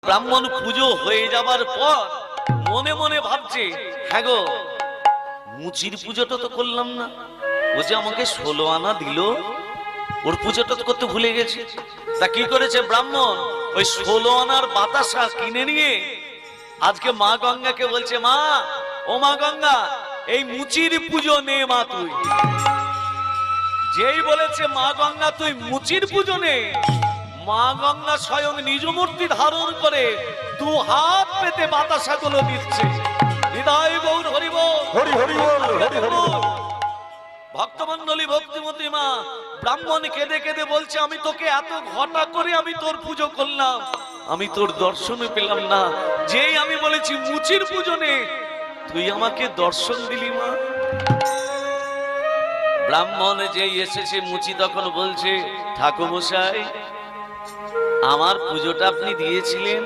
ব্রাহ্মণ পুজো হয়ে যাবার পর মনে মনে ভাবছে, হ্যাঁ গো, মুচির পুজোটা তো করলাম না। ও যে আমাকে 16 আনা দিল, ওর পুজোটা তো করতে ভুলে গেছি। তা কি করেছে ব্রাহ্মণ, ওই 16 আনার বাতাসা কিনে নিয়ে আজকে মা গঙ্গাকে বলছে, মা, ও মা গঙ্গা, এই মুচির পুজো নে মা তুই। যেই বলেছে মা গঙ্গা তুই মুচির পুজো নে, মা গঙ্গা স্বয়ং নিজ মূর্তি ধারণ করে 2 হাত পেতে বাতাসাগুলো দিচ্ছে। হৃদয় গৌর হরি বল, হরি হরি বল, হরি হরি বল। ভক্তমণ্ডলী, ভক্তিমতী মা, ব্রাহ্মণ কেঁদে কেঁদে বলছে, আমি তোকে এত ঘটা করে আমি তোর পুজো করলাম, আমি তোর দর্শন পেলাম না। যেই আমি বলেছি মুচির পুজো নে, তুই আমাকে দর্শন দিলি মা। ব্রাহ্মণ যেই এসেছে মুচি তখন বলছে, ঠাকুরমশাই, আমার পুজোটা আপনি দিয়েছিলেন,